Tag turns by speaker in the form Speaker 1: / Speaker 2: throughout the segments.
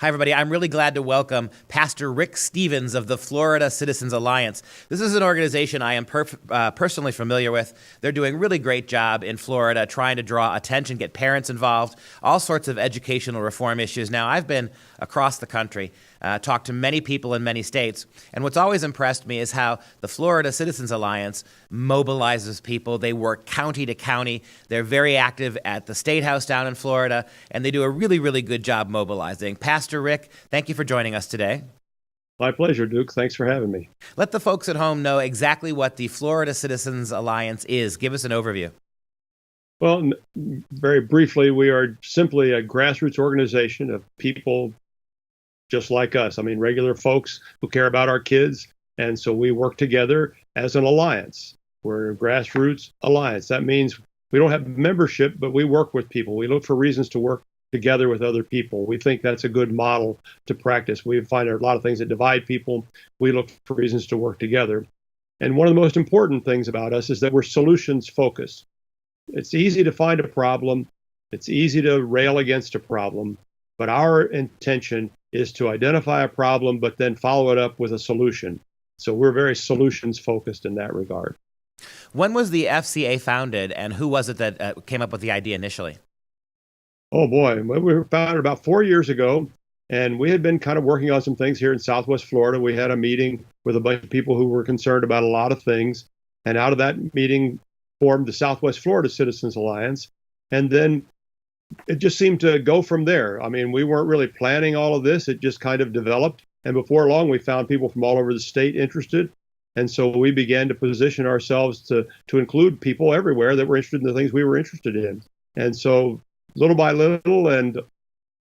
Speaker 1: Hi, everybody. I'm really glad to welcome Pastor Rick Stevens of the Florida Citizens Alliance. This is an organization I am personally familiar with. They're doing a really great job in Florida trying to draw attention, get parents involved, all sorts of educational reform issues. Now, I've been across the country, talked to many people in many states, and what's always impressed me is how the Florida Citizens Alliance mobilizes people. They work county to county. They're very active at the State House down in Florida, and they do a really, really good job mobilizing. Pastor Rick, thank you for joining us today.
Speaker 2: My pleasure, Duke. Thanks for having me.
Speaker 1: Let the folks at home know exactly what the Florida Citizens Alliance is. Give us an overview.
Speaker 2: Well, very briefly, we are simply a grassroots organization of people just like us. I mean, regular folks who care about our kids. And so we work together as an alliance. We're a grassroots alliance. That means we don't have membership, but we work with people. We look for reasons to work together with other people. We think that's a good model to practice. We find there are a lot of things that divide people. We look for reasons to work together. And one of the most important things about us is that we're solutions focused. It's easy to find a problem. It's easy to rail against a problem. But our intention is to identify a problem, but then follow it up with a solution. So we're very solutions focused in that regard.
Speaker 1: When was the FCA founded, and who was it that came up with the idea initially?
Speaker 2: Oh boy, we were founded about 4 years ago, and we had been kind of working on some things here in Southwest Florida. We had a meeting with a bunch of people who were concerned about a lot of things, and out of that meeting formed the Southwest Florida Citizens Alliance, and then it just seemed to go from there. I mean, we weren't really planning all of this. It just kind of developed, and before long, we found people from all over the state interested, and so we began to position ourselves to include people everywhere that were interested in the things we were interested in. And so little by little, and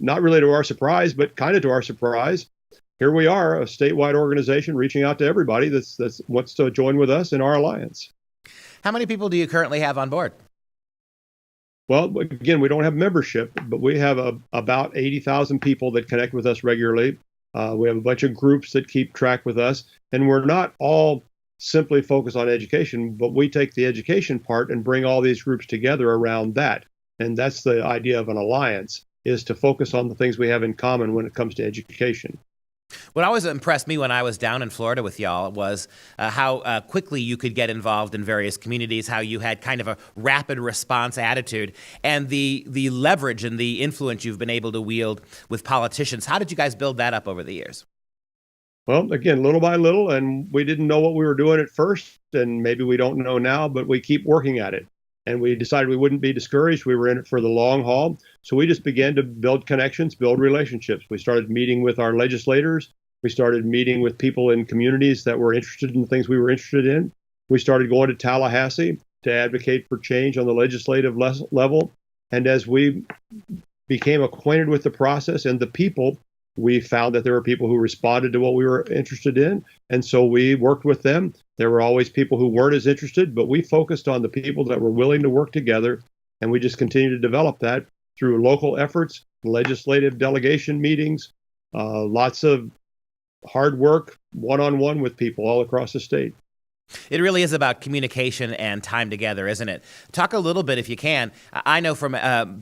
Speaker 2: not really to our surprise, but kind of to our surprise, here we are, a statewide organization reaching out to everybody that wants to join with us in our alliance.
Speaker 1: How many people do you currently have on board?
Speaker 2: Well, again, we don't have membership, but we have about 80,000 people that connect with us regularly. We have a bunch of groups that keep track with us, and we're not all simply focused on education, but we take the education part and bring all these groups together around that. And that's the idea of an alliance, is to focus on the things we have in common when it comes to education.
Speaker 1: What always impressed me when I was down in Florida with y'all was how quickly you could get involved in various communities, how you had kind of a rapid response attitude, and the leverage and the influence you've been able to wield with politicians. How did you guys build that up over the years?
Speaker 2: Well, again, little by little, and we didn't know what we were doing at first, and maybe we don't know now, but we keep working at it. And we decided we wouldn't be discouraged. We were in it for the long haul. So we just began to build connections, build relationships. We started meeting with our legislators. We started meeting with people in communities that were interested in the things we were interested in. We started going to Tallahassee to advocate for change on the legislative level. And as we became acquainted with the process and the people, we found that there were people who responded to what we were interested in. And so we worked with them. There were always people who weren't as interested, but we focused on the people that were willing to work together. And we just continued to develop that through local efforts, legislative delegation meetings, lots of hard work, one-on-one with people all across the state.
Speaker 1: It really is about communication and time together, isn't it? Talk a little bit, if you can. I know from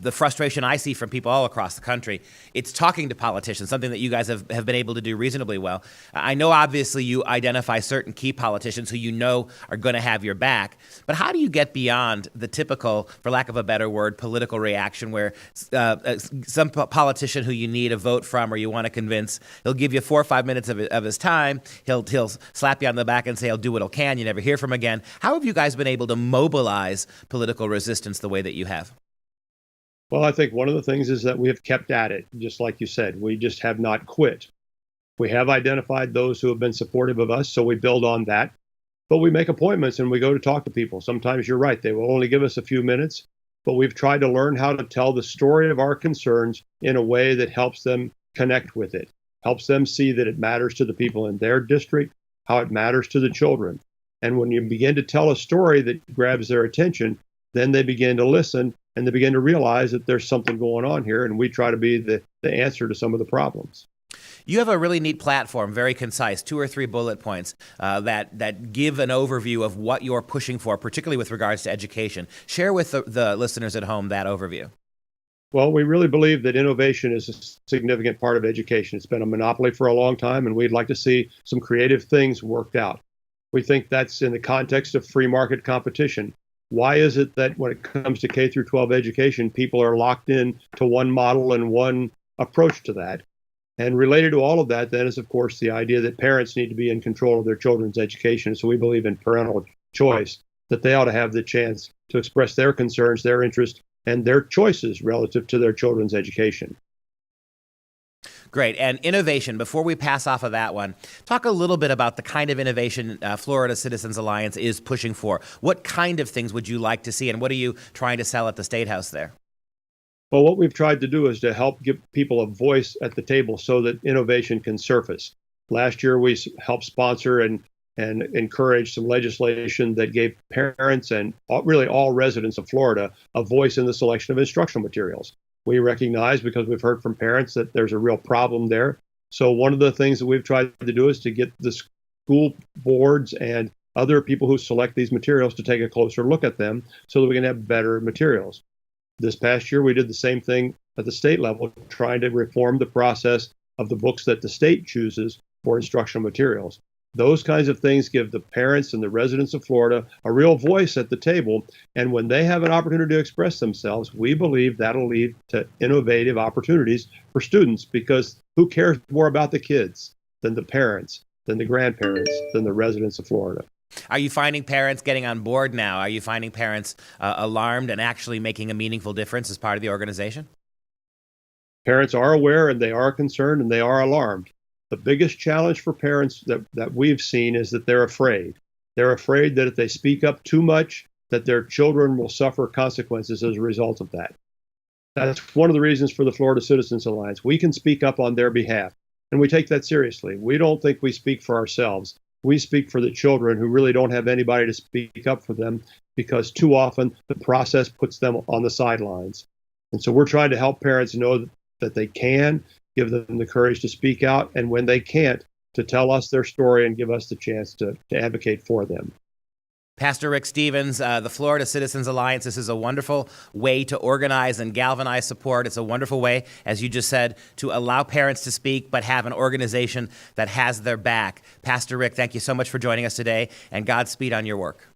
Speaker 1: the frustration I see from people all across the country, it's talking to politicians, something that you guys have been able to do reasonably well. I know, obviously, you identify certain key politicians who you know are going to have your back, but how do you get beyond the typical, for lack of a better word, political reaction where some politician who you need a vote from or you want to convince, he'll give you 4 or 5 minutes of his time, he'll slap you on the back and say, he'll do what he can, you never hear from again. How have you guys been able to mobilize political resistance the way that you have?
Speaker 2: Well, I think one of the things is that we have kept at it, just like you said. We just have not quit. We have identified those who have been supportive of us, so we build on that. But we make appointments and we go to talk to people. Sometimes you're right, they will only give us a few minutes, but we've tried to learn how to tell the story of our concerns in a way that helps them connect with it, helps them see that it matters to the people in their district, how it matters to the children. And when you begin to tell a story that grabs their attention, then they begin to listen and they begin to realize that there's something going on here. And we try to be the answer to some of the problems.
Speaker 1: You have a really neat platform, very concise, 2 or 3 bullet points that give an overview of what you're pushing for, particularly with regards to education. Share with the listeners at home that overview.
Speaker 2: Well, we really believe that innovation is a significant part of education. It's been a monopoly for a long time, and we'd like to see some creative things worked out. We think that's in the context of free market competition. Why is it that when it comes to K through 12 education, people are locked in to one model and one approach to that? And related to all of that, then, is, of course, the idea that parents need to be in control of their children's education. So we believe in parental choice, that they ought to have the chance to express their concerns, their interests, and their choices relative to their children's education.
Speaker 1: Great. And innovation, before we pass off of that one, talk a little bit about the kind of innovation Florida Citizens Alliance is pushing for. What kind of things would you like to see, and what are you trying to sell at the State House there?
Speaker 2: Well, what we've tried to do is to help give people a voice at the table so that innovation can surface. Last year, we helped sponsor and encourage some legislation that gave parents and really all residents of Florida a voice in the selection of instructional materials. We recognize, because we've heard from parents, that there's a real problem there. So one of the things that we've tried to do is to get the school boards and other people who select these materials to take a closer look at them so that we can have better materials. This past year, we did the same thing at the state level, trying to reform the process of the books that the state chooses for instructional materials. Those kinds of things give the parents and the residents of Florida a real voice at the table. And when they have an opportunity to express themselves, we believe that'll lead to innovative opportunities for students, because who cares more about the kids than the parents, than the grandparents, than the residents of Florida?
Speaker 1: Are you finding parents getting on board now? Are you finding parents alarmed and actually making a meaningful difference as part of the organization?
Speaker 2: Parents are aware, and they are concerned, and they are alarmed. The biggest challenge for parents that we've seen is that they're afraid. They're afraid that if they speak up too much, that their children will suffer consequences as a result of that. That's one of the reasons for the Florida Citizens Alliance. We can speak up on their behalf, and we take that seriously. We don't think we speak for ourselves. We speak for the children who really don't have anybody to speak up for them, because too often the process puts them on the sidelines. And so we're trying to help parents know that they can, give them the courage to speak out, and when they can't, to tell us their story and give us the chance to advocate for them.
Speaker 1: Pastor Rick Stevens, the Florida Citizens Alliance, this is a wonderful way to organize and galvanize support. It's a wonderful way, as you just said, to allow parents to speak, but have an organization that has their back. Pastor Rick, thank you so much for joining us today, and Godspeed on your work.